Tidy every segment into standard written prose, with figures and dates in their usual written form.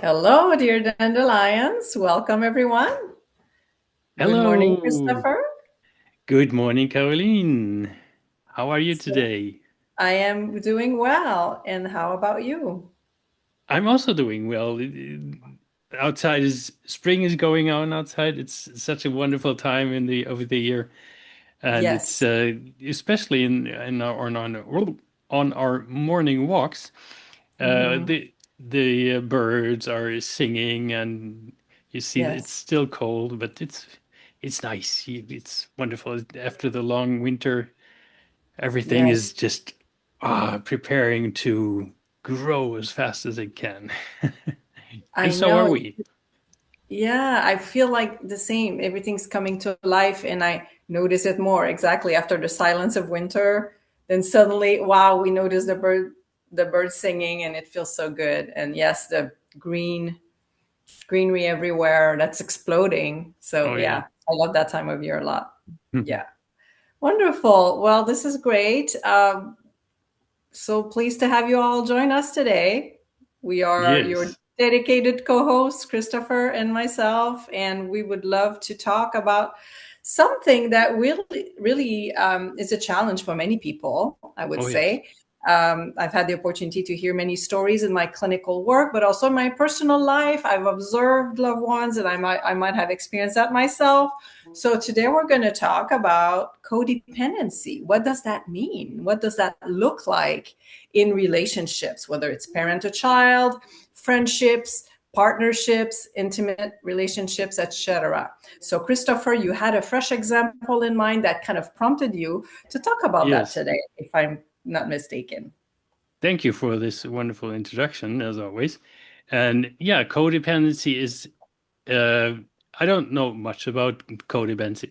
Hello, dear dandelions. Welcome, everyone. Good morning, Hello. Christopher. Good morning, Caroline. How are you So today? I am doing well. And how about you? I'm also doing well. Outside is spring is going on outside. It's such a wonderful time in the over the year, and it's Yes. especially in our on our morning walks. Hmm. The birds are singing, and you see that it's Yes. still cold, but it's nice. It's wonderful after the long winter. Everything is Yes. just preparing to grow as fast as it can. And I so are know. we. Yeah, I feel like the same. Everything's coming to life, and I notice it more exactly after the silence of winter. Then suddenly, wow, we notice the birds singing, and it feels so good. And yes, the greenery everywhere that's exploding. So Oh yeah. yeah, I love that time of year a lot. Yeah. Wonderful. Well, this is great. So pleased to have you all join us today. We are your Yes. dedicated co hosts, Christopher and myself, and we would love to talk about something that really is a challenge for many people, I would Oh yes. say. I've had the opportunity to hear many stories in my clinical work, but also in my personal life. I've observed loved ones, and I might have experienced that myself. So today we're going to talk about codependency. What does that mean? What does that look like in relationships, whether it's parent to child, friendships, partnerships, intimate relationships, etc. So Christopher, you had a fresh example in mind that kind of prompted you to talk about that Yes. today, if I'm not mistaken. Thank you for this wonderful introduction, as always. And yeah, codependency is uh I don't know much about codependency,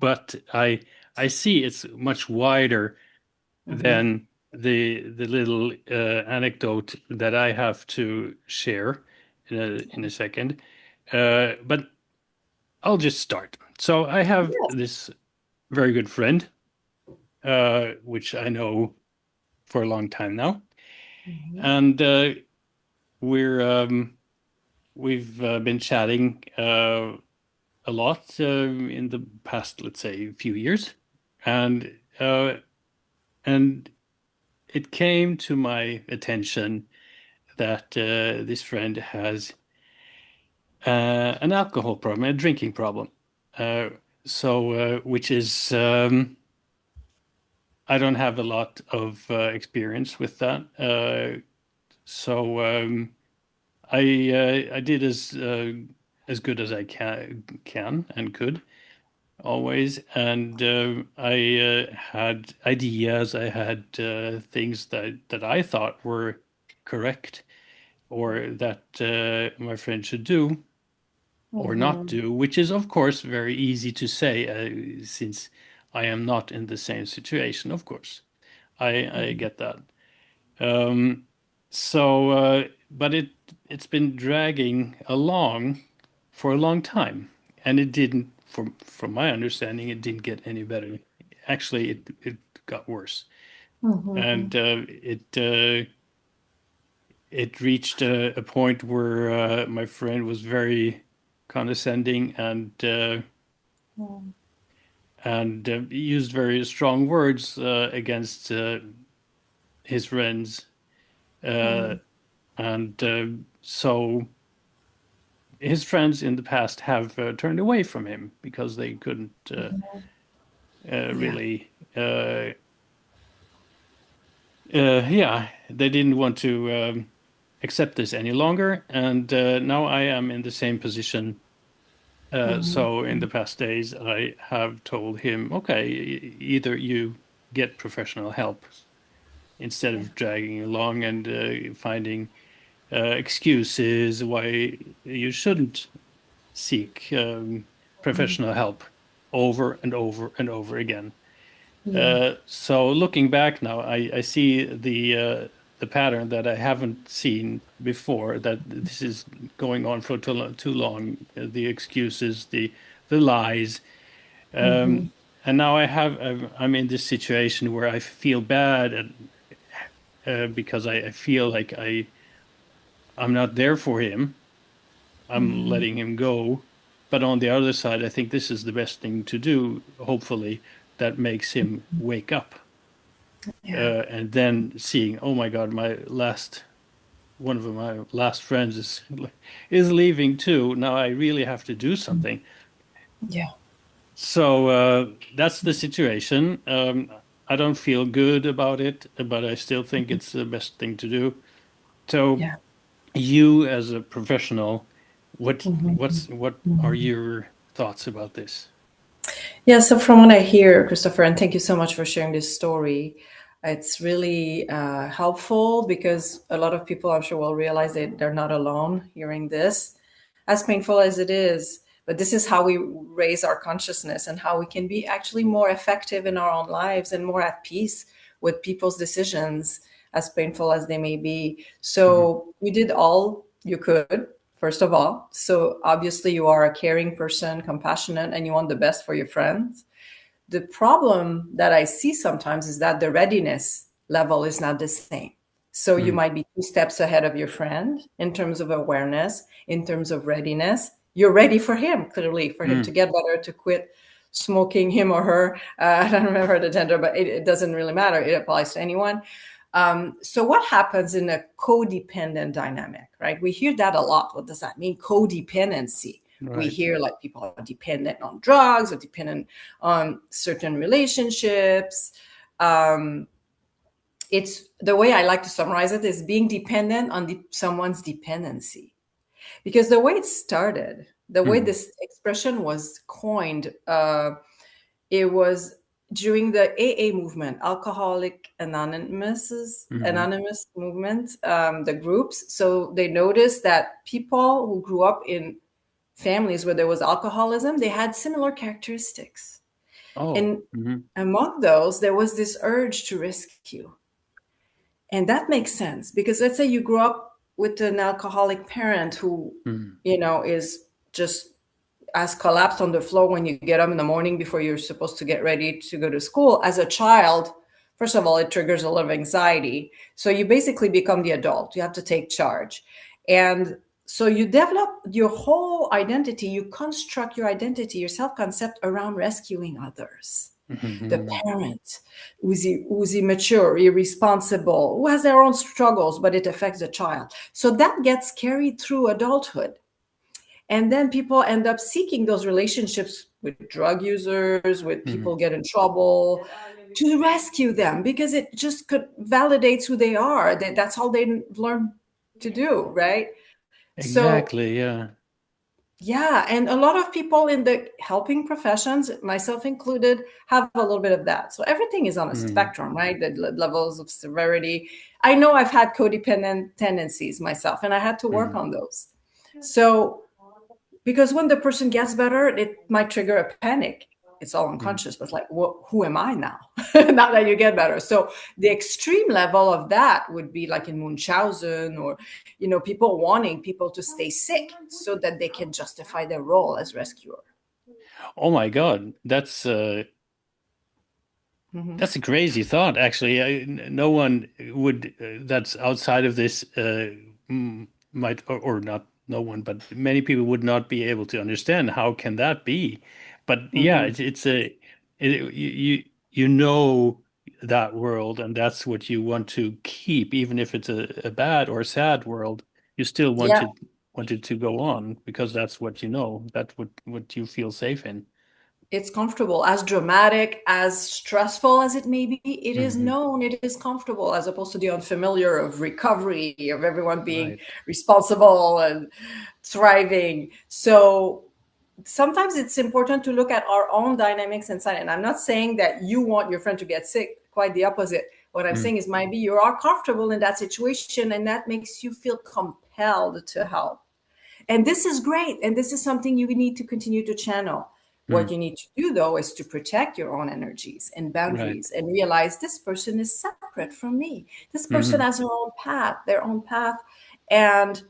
but I see it's much wider Mm-hmm. than the little anecdote that I have to share in a second. But I'll just start. So I have Yes. this very good friend, which I know for a long time now, Mm-hmm. and we're we've been chatting a lot in the past, let's say, few years, and uh, and it came to my attention that this friend has an alcohol problem, a drinking problem. Uh, which is, I don't have a lot of experience with that. So I did as good as I can and could always, and I had ideas. I had things that I thought were correct or that my friend should do or not Mm-hmm. do, which is, of course, very easy to say since I am not in the same situation, of course. I get that. Um, but it's been dragging along for a long time, and it didn't, from my understanding, it didn't get any better. Actually, it got worse, and Mm-hmm. it reached a point where my friend was very condescending and used very strong words against his friends, uh, and so his friends in the past have turned away from him because they couldn't Yeah. really, yeah, they didn't want to accept this any longer, and now I am in the same position. Mm-hmm. So in the past days, I have told him, okay, either you get professional help instead Yeah. of dragging along and finding excuses why you shouldn't seek professional help over and over and over again. Yeah. So looking back now, I see the pattern that I haven't seen before, that this is going on for too long, the excuses, the lies. Mm-hmm. And now I'm in this situation where I feel bad because I feel like I'm not there for him. I'm Mm, letting him go. But on the other side, I think this is the best thing to do, hopefully, that makes him wake up. yeah, And then seeing, oh my God, one of my last friends is leaving too. Now I really have to do something. yeah, So that's the situation. I don't feel good about it, but I still think it's the best thing to do. So yeah. you as a professional, Mhm. what are your thoughts about this? Yeah, so from what I hear, Christopher, and thank you so much for sharing this story. It's really helpful because a lot of people, I'm sure, will realize that they're not alone hearing this, as painful as it is. But this is how we raise our consciousness and how we can be actually more effective in our own lives and more at peace with people's decisions, as painful as they may be. Hmm. So you did all you could, first of all. So obviously you are a caring person, compassionate, and you want the best for your friends. The problem that I see sometimes is that the readiness level is not the same. So you Hmm. might be two steps ahead of your friend in terms of awareness, in terms of readiness. You're ready for him, clearly, for him to Hmm. get better, to quit smoking, him or her. I don't remember the gender, but it doesn't really matter. It applies to anyone. So, what happens in a codependent dynamic, right? We hear that a lot. What does that mean? Codependency. We Right. hear like people are dependent on drugs or dependent on certain relationships. Um, it's the way I like to summarize it is being dependent on someone's dependency. Because the way it started, the way Hmm. this expression was coined, it was during the AA movement, Hmm. Anonymous movement, the groups. So they noticed that people who grew up in families where there was alcoholism, they had similar characteristics. Oh. And Hmm. among those, there was this urge to rescue. And that makes sense because let's say you grew up with an alcoholic parent who, Hmm. is just as collapsed on the floor when you get up in the morning before you're supposed to get ready to go to school. As a child, first of all, it triggers a lot of anxiety. So you basically become the adult. You have to take charge. And so you develop your whole identity, you construct your identity, your self concept around rescuing others. The Hmm. parent who's immature, irresponsible, who has their own struggles, but it affects the child. So that gets carried through adulthood. And then people end up seeking those relationships with drug users, with Hmm. people get in trouble to rescue them because it just could validates who they are. That's all they learn to do, right? So Exactly. Yeah. yeah, and a lot of people in the helping professions, myself included, have a little bit of that. So everything is on a Hmm. spectrum, right? The levels of severity. I know I've had codependent tendencies myself, and I had to work Hmm. on those. So because when the person gets better, it might trigger a panic. It's all Hmm. unconscious, but it's like, who am I now? Now that you get better. So the extreme level of that would be like in Munchausen or, people wanting people to stay sick so that they can justify their role as rescuer. Oh my God, Hmm. that's a crazy thought, actually. No one would that's outside of this might or not no one, but many people would not be able to understand how can that be. But yeah, Hmm. you know that world, and that's what you want to keep, even if it's a bad or sad world. You still Yeah, want it to go on because that's what you know. That's what you feel safe in. it's comfortable, as dramatic, as stressful as it may be. It is Hmm. known, it is comfortable, as opposed to the unfamiliar of recovery, of everyone being Right. responsible and thriving. So sometimes it's important to look at our own dynamics inside. And I'm not saying that you want your friend to get sick, quite the opposite. What I'm Mm. saying is maybe you are comfortable in that situation and that makes you feel compelled to help. And this is great. And this is something you need to continue to channel. What Mm. you need to do, though, is to protect your own energies and Right. boundaries and realize this person is separate from me. This person Hmm. has their own path. And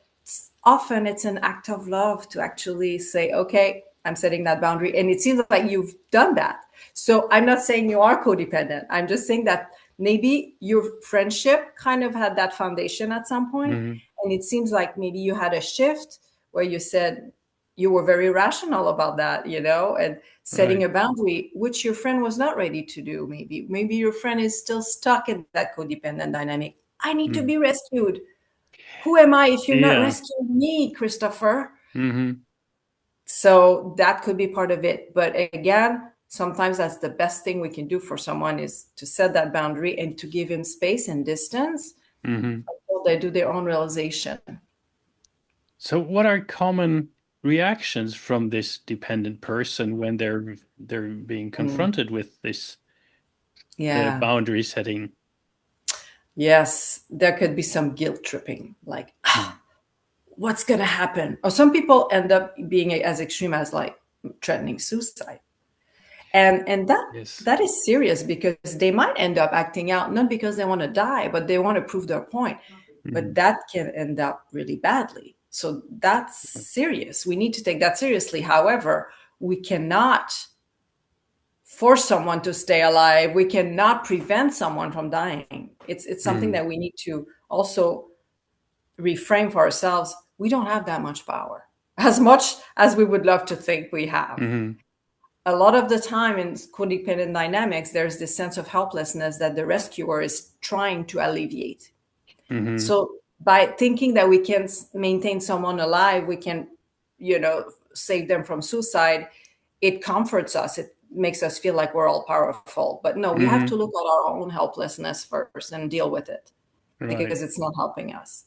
often it's an act of love to actually say, okay, I'm setting that boundary. And it seems like you've done that. So I'm not saying you are codependent. I'm just saying that maybe your friendship kind of had that foundation at some point, Hmm. And it seems like maybe you had a shift where you said you were very rational about that, and setting Right. a boundary, which your friend was not ready to do. Maybe your friend is still stuck in that codependent dynamic. I need to Mm. be rescued. Who am I if you're not Yeah. rescuing me, Christopher? Hmm. So that could be part of it. But again, sometimes that's the best thing we can do for someone is to set that boundary and to give him space and distance Hmm. until they do their own realization. So, what are common reactions from this dependent person when they're being Mm, confronted with this yeah. boundary setting? Yes. There could be some guilt tripping, like, Mm. what's going to happen? Or some people end up being as extreme as like threatening suicide. And that Yes. that is serious because they might end up acting out not because they want to die, but they want to prove their point. But Hmm. that can end up really badly. So that's serious. We need to take that seriously. However, we cannot force someone to stay alive. We cannot prevent someone from dying. It's something Hmm. that we need to also reframe for ourselves. We don't have that much power, as much as we would love to think we have. Hmm. A lot of the time in codependent dynamics, there's this sense of helplessness that the rescuer is trying to alleviate. Hmm. So by thinking that we can maintain someone alive, we can, save them from suicide, it comforts us. It makes us feel like we're all powerful. But no, we have to Hmm. look at our own helplessness first and deal with it Right. because it's not helping us.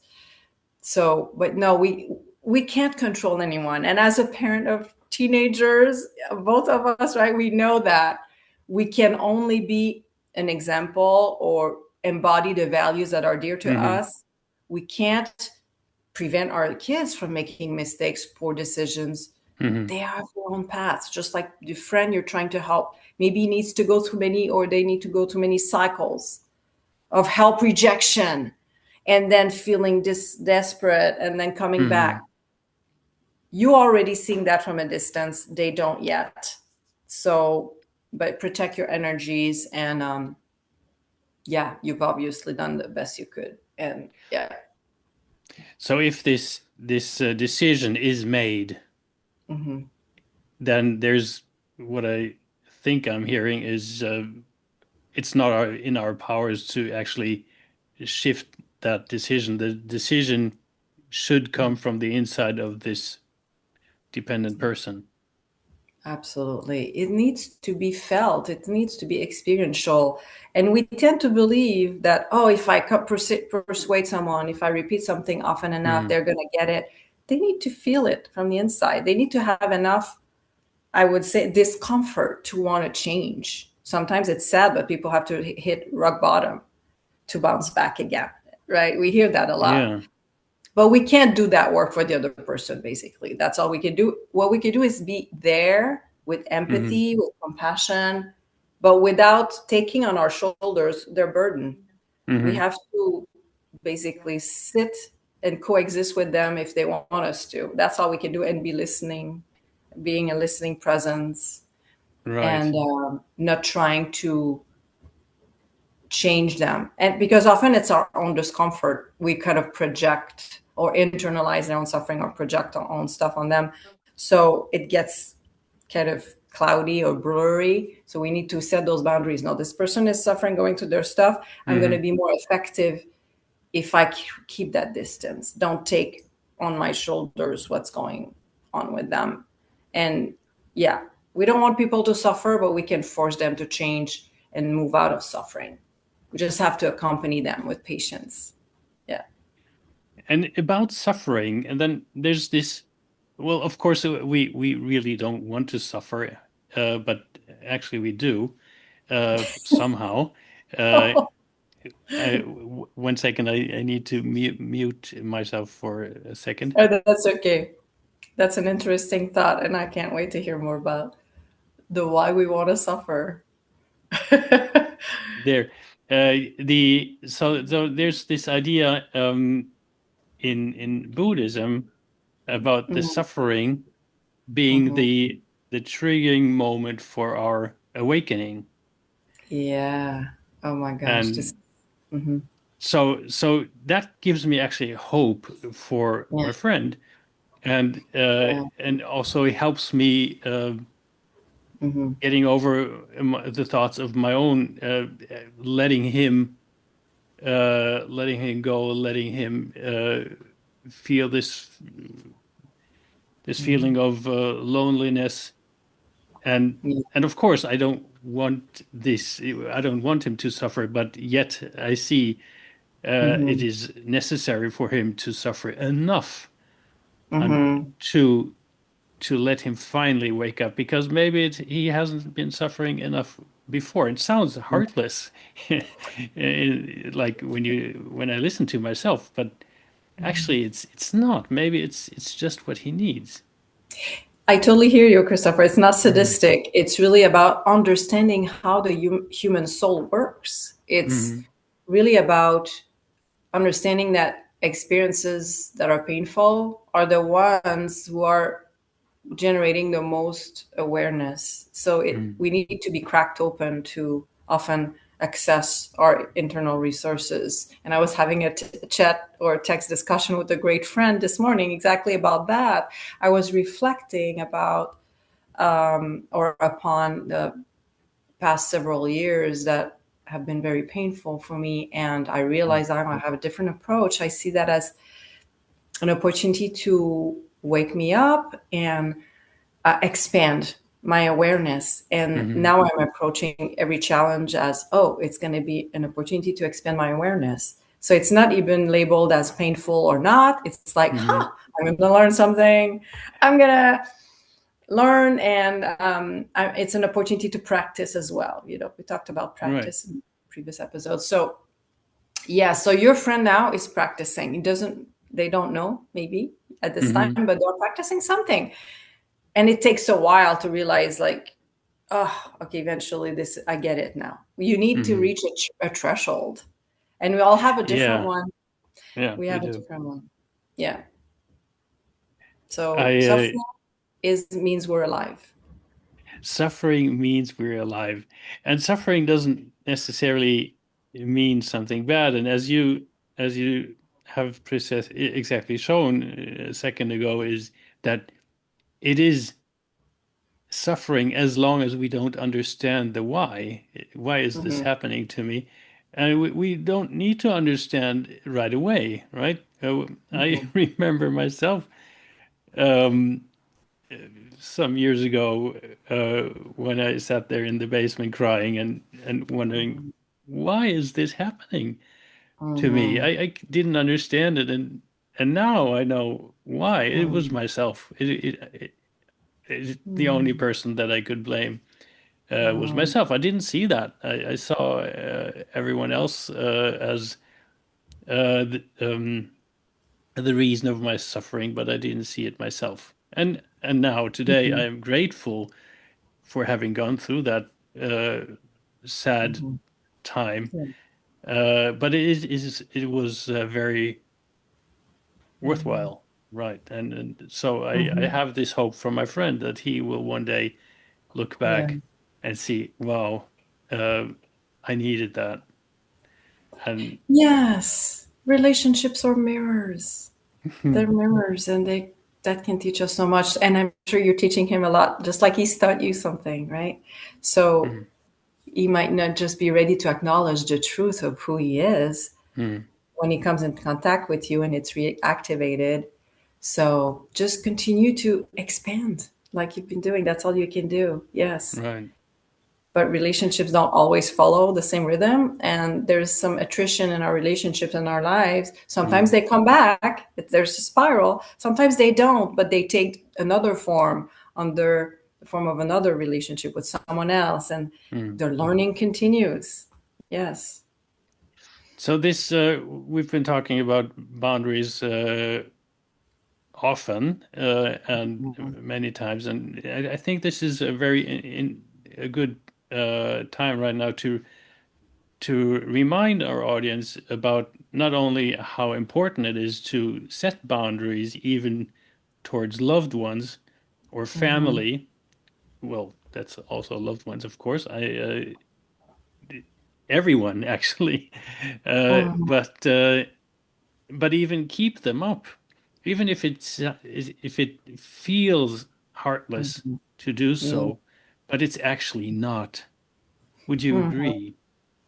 So, but no, we can't control anyone. And as a parent of teenagers, both of us, right, we know that we can only be an example or embody the values that are dear to Hmm. us. We can't prevent our kids from making mistakes, poor decisions. Hmm. They have their own paths, just like the friend you're trying to help maybe needs to go through many, or they need to go through many cycles of help rejection and then feeling desperate and then coming back. Hmm. You already seeing that from a distance. They don't yet. So, but protect your energies. And yeah, you've obviously done the best you could. And yeah. So, if this decision is made, Hmm. then there's what I think I'm hearing is it's not in our powers to actually shift that decision. The decision should come from the inside of this dependent person. Absolutely. It needs to be felt, it needs to be experiential. And we tend to believe that, oh, if I persuade someone, if I repeat something often enough, Mm. they're going to get it. They need to feel it from the inside. They need to have enough, I would say, discomfort to want to change. Sometimes it's sad, but people have to hit rock bottom to bounce back again, right? We hear that a lot. Yeah. But we can't do that work for the other person, basically. That's all we can do. What we can do is be there with Hmm. empathy, with compassion, but without taking on our shoulders their burden. We Hmm. have to basically sit and coexist with them if they want us to. That's all we can do, and be listening, being a listening presence, Right. and not trying to change them. And because often it's our own discomfort, we kind of project or internalize their own suffering or project our own stuff on them. So it gets kind of cloudy or blurry. So we need to set those boundaries. No, this person is suffering, going through their stuff. I'm going to Hmm. be more effective if I keep that distance. Don't take on my shoulders what's going on with them. And yeah, we don't want people to suffer, but we can force them to change and move out of suffering. We just have to accompany them with patience. Yeah. And about suffering, and then there's this. Well, of course, we really don't want to suffer, but actually we do somehow. Uh, 1 second, I need to mute myself for a second. Oh, that's okay. That's an interesting thought, and I can't wait to hear more about the why we want to suffer. There, the so there's this idea in Buddhism about the Mm, suffering being mhm. the triggering moment for our awakening, Yeah. Oh my gosh. and Mhm. so that gives me actually hope for Yeah. my friend, Yeah. and also it helps me Hmm. getting over the thoughts of my own, letting him go, letting him feel this feeling Hmm. of loneliness, and Yeah. of course I don't want him to suffer, but yet I see it Hmm. is necessary for him to suffer enough and Hmm. to let him finally wake up, because maybe he hasn't been suffering enough before. It sounds heartless, like when I listen to myself, but actually it's not. Maybe it's just what he needs. I totally hear you, Christopher. It's not Hmm. sadistic. It's really about understanding how the human soul works. It's Hmm. really about understanding that experiences that are painful are the ones who are generating the most awareness. So we need to be cracked open to often access our internal resources. And I was having a chat or text discussion with a great friend this morning exactly about that. I was reflecting about or upon the past several years that have been very painful for me. And I realized I have a different approach. I see that as an opportunity to wake me up and expand my awareness. And Hmm. now I'm approaching every challenge as, oh, it's going to be an opportunity to expand my awareness. So it's not even labeled as painful or not. It's like, Hmm. huh, I'm going to learn something. I'm going to learn. And it's an opportunity to practice as well. You know, we talked about Right. practice in previous episodes. So, yeah, so your friend now is practicing. They don't know maybe at this time, Hmm. but they're practicing something, and it takes a while to realize like, oh, okay, eventually this I get it now. You need to Hmm. reach a threshold, and we all have a different Yeah. one. Yeah, We we have a do. different one. Yeah. So I suffering is means we're alive. Suffering means we're alive, and suffering doesn't necessarily mean something bad. And as you have exactly shown a second ago, is that it is suffering as long as we don't understand the why. Why is this Hmm. happening to me? And we don't need to understand right away, right? I Hmm. remember myself um, some years ago when I sat there in the basement crying and wondering, why is this happening to me? Hmm. I didn't understand it, and now I know why. It was myself. The only person that I could blame was Hmm. myself. I didn't see that. I saw everyone else as the reason of my suffering, but I didn't see it myself. And now today I am grateful for having gone through that sad Hmm. time. Yeah. But it was very Hmm. worthwhile, right? And so I Hmm. have this hope from my friend that he will one day look Yeah. back and see, wow, uh, I needed that. And Yes. Relationships are mirrors. They're hmm, mirrors, and they that can teach us so much. And I'm sure you're teaching him a lot, just like he's taught you something, right? So hmm, he might not just be ready to acknowledge the truth of who he is hmm, when he comes in contact with you and it's reactivated. So just continue to expand like you've been doing. That's all you can do. Yes. right. But relationships don't always follow the same rhythm, and there's some attrition in our relationships in our lives. Sometimes Hmm, they come back, there's a spiral. Sometimes they don't, but they take another form under the form of another relationship with someone else, and hmm. the learning continues. Yes. So this we've been talking about boundaries often and many times, and I think this is a very a good time right now to remind our audience about not only how important it is to set boundaries, even towards loved ones or Mm-hmm. family. Well, that's also loved ones, of course. everyone actually. Uh, Mhm. but uh, but even keep them up, even if it feels heartless Mhm. to do Yeah. so, but it's actually not. Would you Mhm. agree?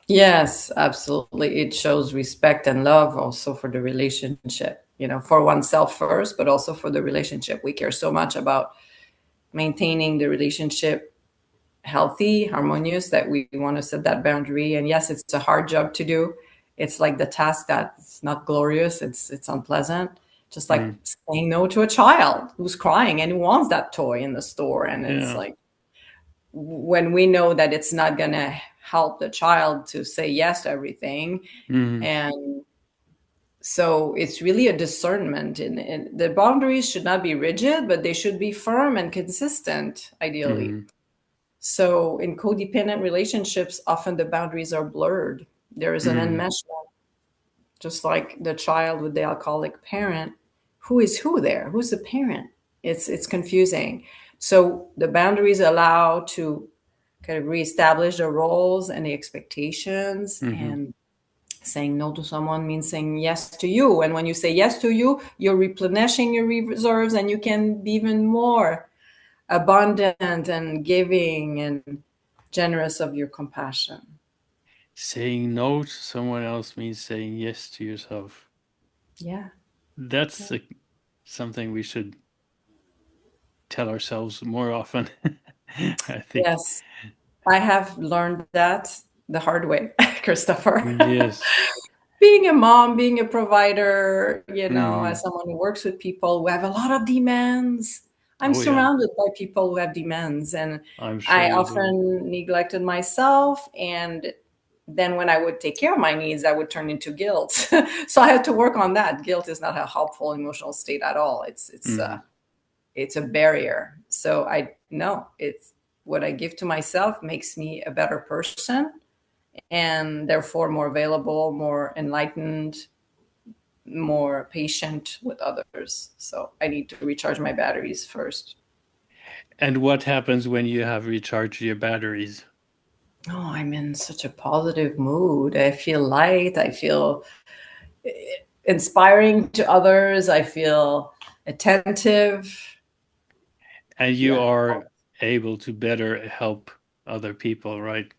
Yes, absolutely. It shows respect and love also for the relationship, for oneself first, but also for the relationship. We care so much about maintaining the relationship healthy, harmonious, that we want to set that boundary. And yes, it's a hard job to do. It's like the task that's not glorious. It's unpleasant. Just like Mm, saying no to a child who's crying and who wants that toy in the store. And it's yeah. like when we know that it's not gonna help the child to say yes to everything. Mm, And so it's really a discernment, and the boundaries should not be rigid, but they should be firm and consistent, ideally. mm, So in codependent relationships, often the boundaries are blurred. There is an mm, enmeshment, just like the child with the alcoholic parent. Who is who there? Who's the parent? It's confusing. So the boundaries allow to kind of reestablish the roles and the expectations. mm-hmm. And saying no to someone means saying yes to you. And when you say yes to you, you're replenishing your reserves, and you can be even more abundant and giving and generous of your compassion. Saying no to someone else means saying yes to yourself. Yeah. That's something we should tell ourselves more often. I think. Yes. I have learned that the hard way, Christopher. Yes. Being a mom, being a provider, Hmm. as someone who works with people who have a lot of demands, I'm Oh yeah, surrounded by people who have demands, and I'm sure I you do. often neglected myself. And then when I would take care of my needs, I would turn into guilt. So I had to work on that. Guilt is not a helpful emotional state at all. Hmm. It's a barrier. So I know it's what I give to myself makes me a better person, and therefore more available, more enlightened, more patient with others. So I need to recharge my batteries first. And what happens when you have recharged your batteries? Oh, I'm in such a positive mood. I feel light. I feel inspiring to others. I feel attentive. And you Yeah. are able to better help other people, right?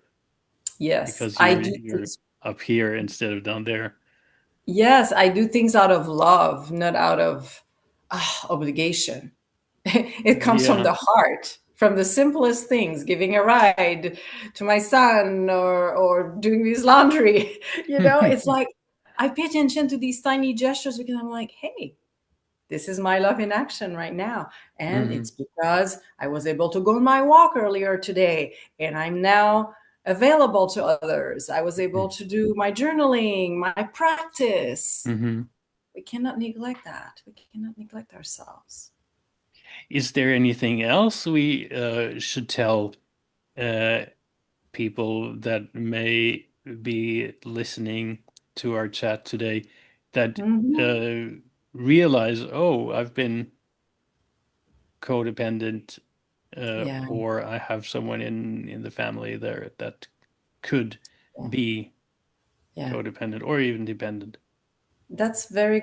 Yes. Because I you're do you're things. up here instead of down there. Yes, I do things out of love, not out of obligation. It comes from Yeah. the heart, from the simplest things, giving a ride to my son, or doing his laundry. It's like I pay attention to these tiny gestures because I'm like, hey, this is my love in action right now. And Hmm. it's because I was able to go on my walk earlier today, and I'm now available to others. I was able to do my journaling, my practice. Hmm. We cannot neglect that. We cannot neglect ourselves. Is there anything else we should tell uh, people that may be listening to our chat today that Mhm. uh, realize, oh, I've been codependent, Yeah, or I have someone in the family there that could yeah, be yeah. codependent or even dependent. That's a very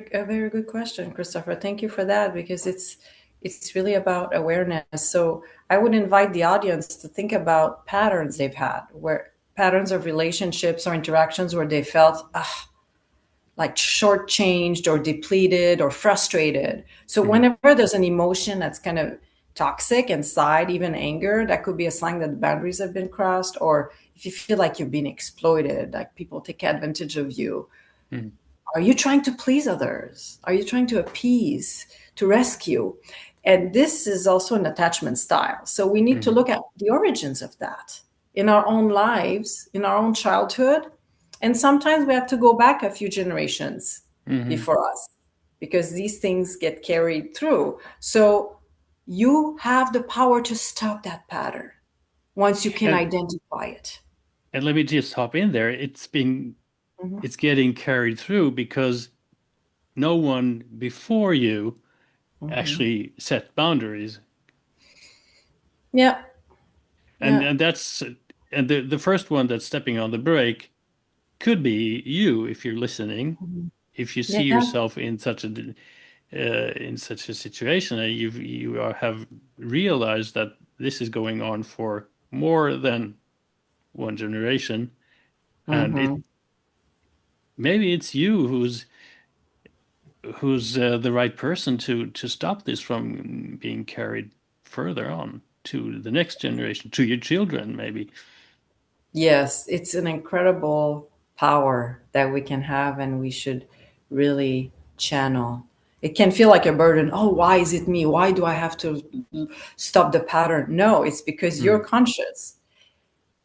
good question, Christopher. Thank you for that, because it's really about awareness. So I would invite the audience to think about patterns they've had, where patterns of relationships or interactions where they felt like shortchanged or depleted or frustrated. So Mm, whenever there's an emotion that's kind of toxic inside, even anger, that could be a sign that the boundaries have been crossed. Or if you feel like you're being exploited, like people take advantage of you, mm, are you trying to please others? Are you trying to appease, to rescue? And this is also an attachment style. So we need to mm, look at the origins of that in our own lives, in our own childhood. And sometimes we have to go back a few generations mm. before us, because these things get carried through. So you have the power to stop that pattern once you can And identify it. and let me just hop in there. Mhm. It's getting carried through because no one before you Mhm. actually set boundaries. Yeah, And yeah. and that's and the first one that's stepping on the brake could be you if you're listening. Mhm. If you see Yeah. yourself in such a situation, and have realized that this is going on for more than one generation, and it Hmm. maybe it's you who's the right person to stop this from being carried further on to the next generation, to your children, maybe. Yes, it's an incredible power that we can have, and we should really channel. It can feel like a burden. Oh, why is it me? Why do I have to stop the pattern? No, it's because you're Mm. conscious.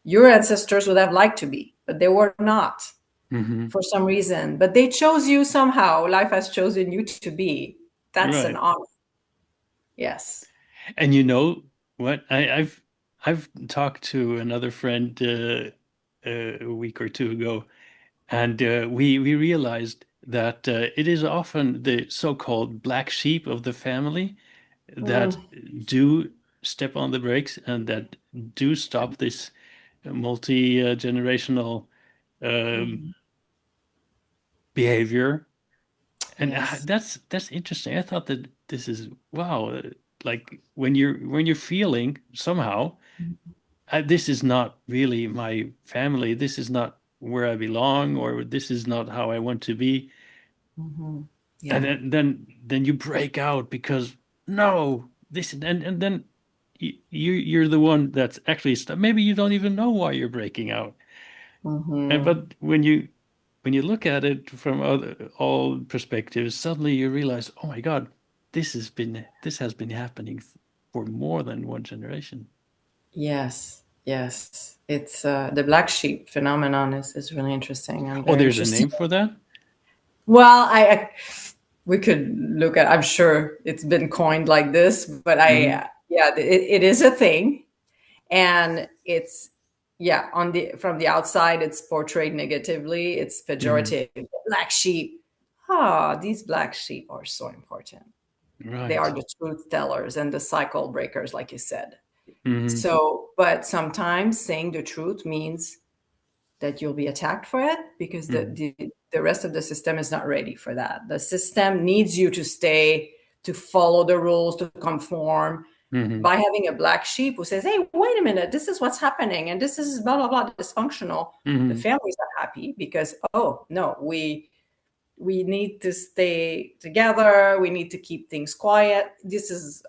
Your ancestors would have liked to be, but they were not Hmm. for some reason. But they chose you somehow. Life has chosen you to be. That's an Right. honor. Yes. And you know what? I've talked to another friend a week or two ago, and we realized that it is often the so-called black sheep of the family that Mm. do step on the brakes and that do stop this multi-generational um, Mhm. behavior. And Yes. that's interesting. I thought that this is wow, like when you're feeling somehow this is not really my family. This is not where I belong, or this is not how I want to be. Hmm. And Yeah. then you break out because no, this and then you're the one that's actually maybe you don't even know why you're breaking out. And Hmm. but when you look at it from all perspectives, suddenly you realize, oh my God, this has been happening for more than one generation. Yes, yes. It's the black sheep phenomenon is really interesting. I'm Oh, very there's a interested. name for that? Well, we could look at. I'm sure it's been coined like this, but Hmm. yeah, it is a thing, and it's yeah on the from the outside it's portrayed negatively. It's Hmm. pejorative. Black sheep. Ah, these black sheep are so important. They are Right. the truth tellers and the cycle breakers, like you said. Hmm. So, but sometimes saying the truth means that you'll be attacked for it because Hmm. the rest of the system is not ready for that. The system needs you to stay, to follow the rules, to conform. Hmm. By having a black sheep who says, "Hey, wait a minute, this is what's happening, and this is blah blah blah dysfunctional," the Hmm. family's not happy because oh no, we need to stay together. We need to keep things quiet. This is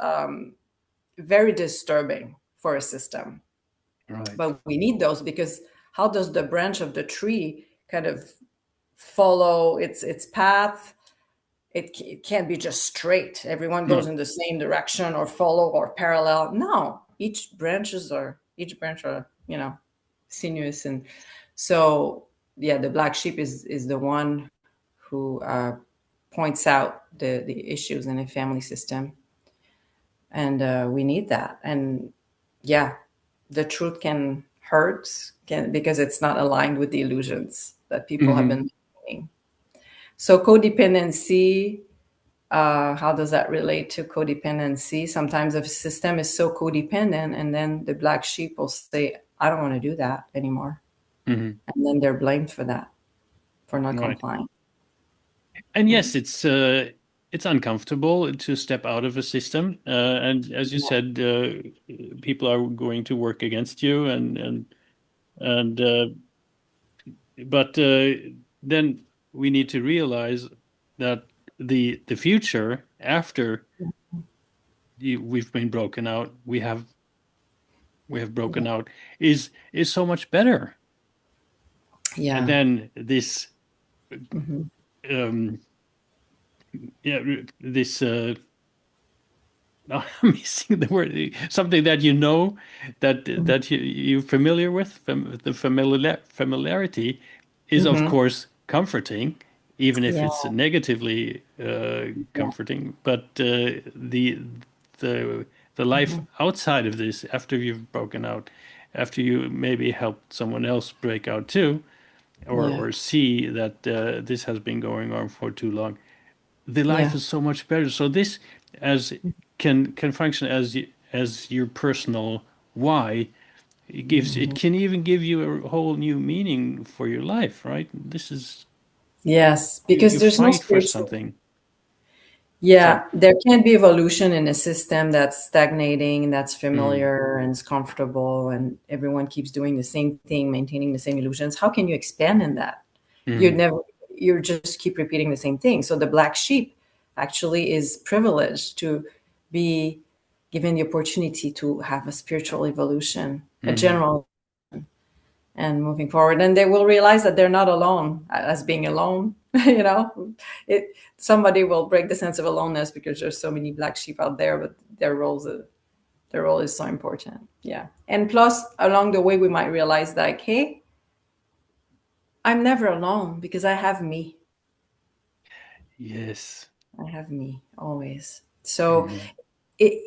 very disturbing for a system. Right. But we need those because how does the branch of the tree kind of follow its path? It can't be just straight. Everyone goes No. in the same direction or follow or parallel. No, each branch are sinuous, and so yeah, the black sheep is the one who points out the issues in a family system, and we need that. And yeah, the truth can hurt can because it's not aligned with the illusions that people have Hmm. been making. So codependency, how does that relate to codependency? Sometimes if a system is so codependent and then the black sheep will say, I don't want to do that anymore. Hmm. And then they're blamed for that, for not Right. complying. And Yeah. yes, it's uncomfortable to step out of a system, and as you said, people are going to work against you, and but then we need to realize that the future after we've been broken out, we have broken out is so much better. And Yeah. then this Hmm. um yeah this I'm missing the word, something that you know that you're familiar with, the familiarity is of Hmm. course comforting, even if Yeah. it's negatively Yeah. comforting. But the the life Hmm. outside of this, after you've broken out, after you maybe helped someone else break out too, Yeah. or see that this has been going on for too long, the life Yeah. is so much better. So this as can function as as your personal why It can even give you a whole new meaning for your life, right? This is Yes, because you there's no fight for spiritual. something. So, Yeah, there can't be evolution in a system that's stagnating, that's mm, familiar and is comfortable, and everyone keeps doing the same thing, maintaining the same illusions. How can you expand in that? You'd mm, never, you just keep repeating the same thing. So the black sheep actually is privileged to be given the opportunity to have a spiritual evolution, a mm, general and moving forward, and they will realize that they're not alone as being alone. It somebody will break the sense of aloneness because there's so many black sheep out there, but their role is so important. Yeah, and plus along the way we might realize like, hey, I'm never alone because I have me. yes. I have me always. So Mm,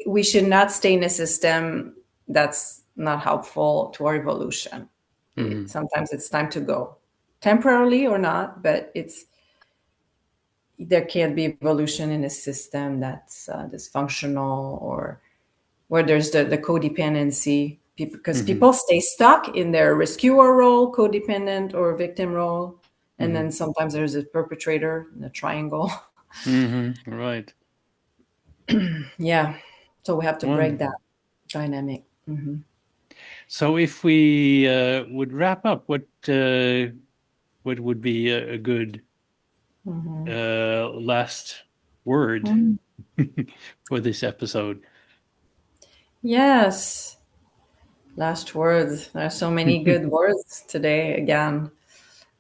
we should not stay in a system that's not helpful to our evolution. mm, Sometimes it's time to go, temporarily or not, but it's there can't be evolution in a system that's dysfunctional or where there's the codependency. Because mm, people stay stuck in their rescuer role, codependent or victim role, and then mm, sometimes there's a perpetrator in a triangle. right. Yeah, so we have to break that Wonderful. dynamic. Hmm. So if we would wrap up, what would be a good last word for this episode? Yes, last words. There are so many good words today. Again,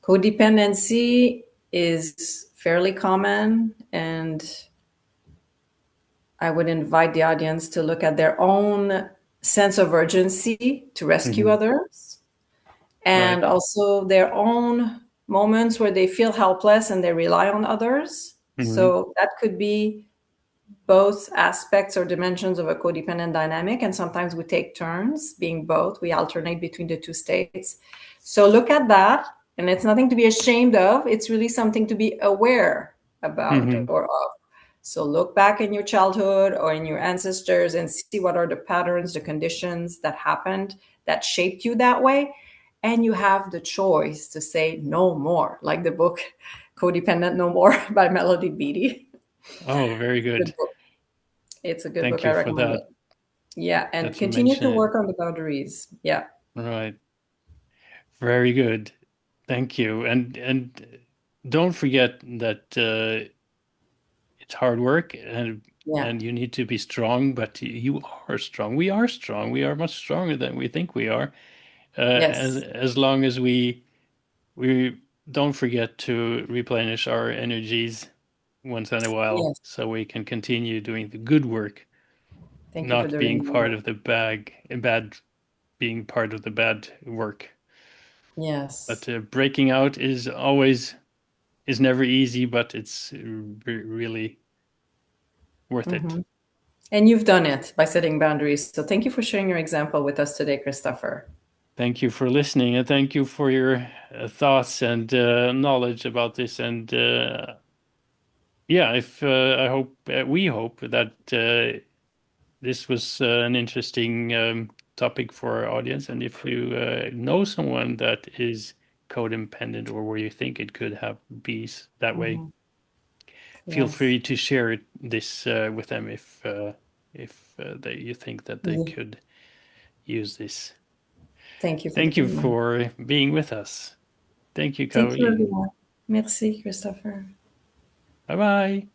codependency is fairly common, and I would invite the audience to look at their own sense of urgency to rescue Hmm. others Right. and also their own moments where they feel helpless and they rely on others. Hmm. So that could be both aspects or dimensions of a codependent dynamic. And sometimes we take turns being both, we alternate between the two states. So look at that. And it's nothing to be ashamed of, it's really something to be aware about Hmm. or of. So look back in your childhood or in your ancestors and see what are the patterns, the conditions that happened that shaped you that way. And you have the choice to say no more, like the book Codependent No More by Melody Beattie. Oh, very Good good. book. It's a good Thank book. you I for recommend that, it. Yeah, and that you continue to mentioned it. work on the boundaries. Yeah. Right. Very good. Thank you. And don't forget that it's hard work Yeah. and you need to be strong, but you are strong. We are strong. We are much stronger than we think we are. Yes. As long as we don't forget to replenish our energies once in a while Yes. so we can continue doing the good work, Thank you for not the being part reminder. of the bad being part of the bad work. Yes. But breaking out is never easy, but it's really worth it. Hmm. And you've done it by setting boundaries. So thank you for sharing your example with us today, Christopher. Thank you for listening, and thank you for your thoughts and knowledge about this. And yeah, if I hope we hope that this was an interesting topic for our audience. And if you know someone that is codependent or where you think it could have be that way, Hmm. feel Yes. free to share this with them if you think that they Yeah. could use this. Thank you for the Thank you reminder. for being with us. Thank you, Thank you, Caroline. everyone. Merci, Christopher. Bye bye.